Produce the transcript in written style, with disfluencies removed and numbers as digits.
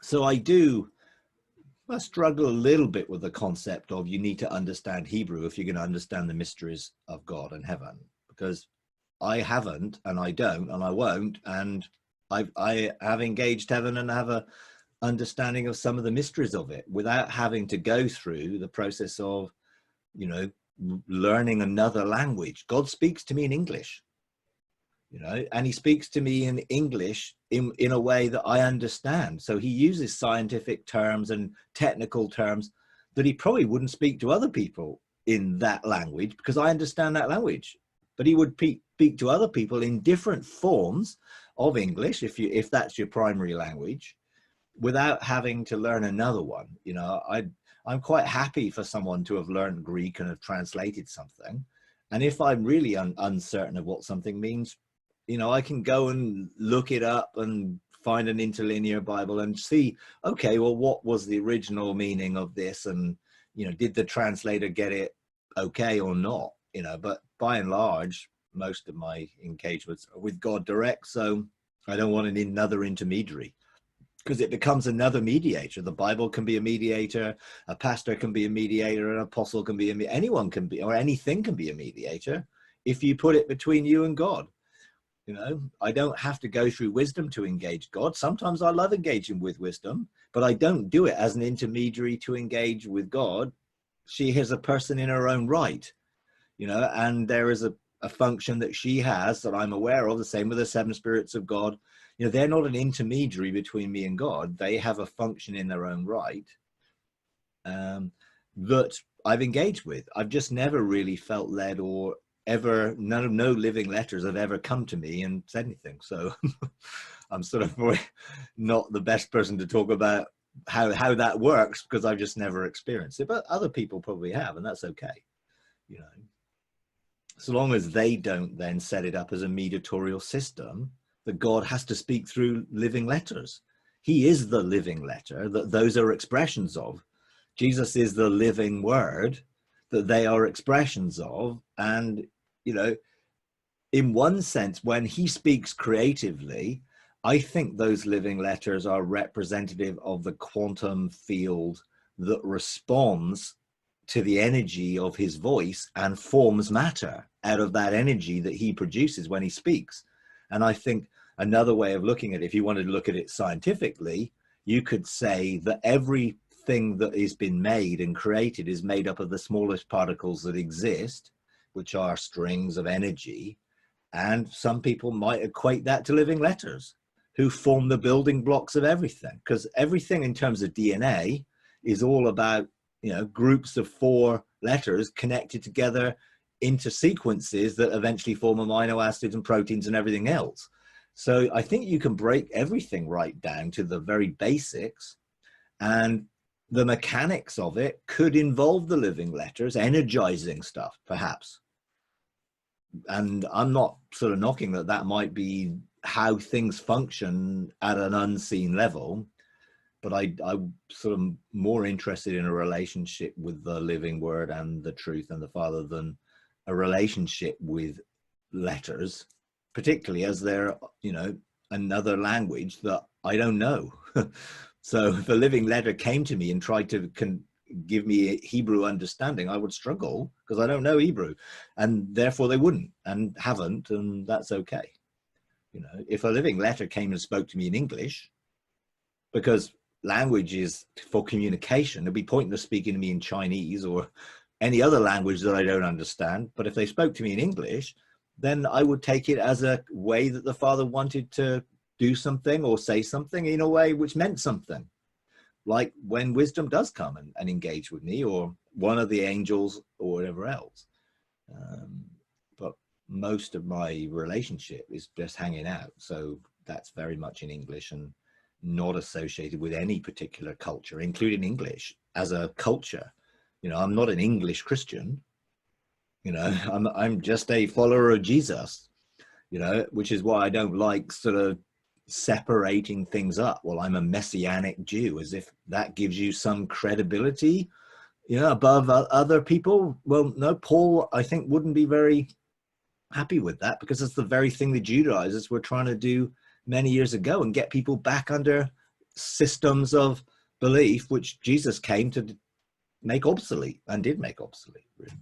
So I struggle a little bit with the concept of you need to understand Hebrew if you're going to understand the mysteries of God and heaven, because I haven't, and I don't, and I won't, and I have engaged heaven and have a understanding of some of the mysteries of it without having to go through the process of, you know, learning another language. God speaks to me in English, you know, and he speaks to me in English in a way that I understand. So he uses scientific terms and technical terms that he probably wouldn't speak to other people in that language, because I understand that language. But he would speak to other people in different forms of English, if that's your primary language, without having to learn another one. You know, I'm quite happy for someone to have learned Greek and have translated something. And if I'm really uncertain of what something means, you know, I can go and look it up and find an interlinear Bible and see, okay, well, what was the original meaning of this? And, you know, did the translator get it okay or not? You know, but by and large, most of my engagements are with God direct. So I don't want another intermediary, because it becomes another mediator. The Bible can be a mediator, a pastor can be a mediator, an apostle can be anyone can be, or anything can be a mediator if you put it between you and God. You know, I don't have to go through wisdom to engage God. Sometimes I love engaging with wisdom, but I don't do it as an intermediary to engage with God. She is a person in her own right, you know, and there is a function that she has that I'm aware of, the same with the seven spirits of God. You know, they're not an intermediary between me and God. They have a function in their own right that I've engaged with. I've just never really felt led, or ever, no living letters have ever come to me and said anything. So I'm sort of not the best person to talk about how that works, because I've just never experienced it. But other people probably have, and that's okay, you know, so long as they don't then set it up as a mediatorial system that God has to speak through living letters. He is the living letter that those are expressions of. Jesus is the living word that they are expressions of. And, you know, in one sense, when he speaks creatively, I think those living letters are representative of the quantum field that responds to the energy of his voice and forms matter out of that energy that he produces when he speaks. And I think another way of looking at it, if you wanted to look at it scientifically, you could say that everything that has been made and created is made up of the smallest particles that exist, which are strings of energy. And some people might equate that to living letters, who form the building blocks of everything, because everything in terms of DNA is all about, you know, groups of 4 letters connected together into sequences that eventually form amino acids and proteins and everything else. So I think you can break everything right down to the very basics, and the mechanics of it could involve the living letters, energizing stuff, perhaps. And I'm not sort of knocking that that might be how things function at an unseen level, but I'm sort of more interested in a relationship with the living word and the truth and the Father than a relationship with letters, particularly as they're, you know, another language that I don't know. So if a living letter came to me and tried to give me a Hebrew understanding, I would struggle, because I don't know Hebrew, and therefore they wouldn't and haven't, and that's okay. You know, if a living letter came and spoke to me in English, because language is for communication, it'd be pointless speaking to me in Chinese or any other language that I don't understand. But if they spoke to me in English, then I would take it as a way that the Father wanted to do something or say something in a way which meant something. Like when wisdom does come and engage with me, or one of the angels or whatever else. But most of my relationship is just hanging out. So that's very much in English and not associated with any particular culture, including English as a culture. You know, I'm not an English Christian. You know, I'm just a follower of Jesus, you know, which is why I don't like sort of separating things up. Well, I'm a Messianic Jew, as if that gives you some credibility, you know, above other people. Well, no, Paul, I think, wouldn't be very happy with that, because it's the very thing the Judaizers were trying to do many years ago, and get people back under systems of belief which Jesus came to make obsolete and did make obsolete, really.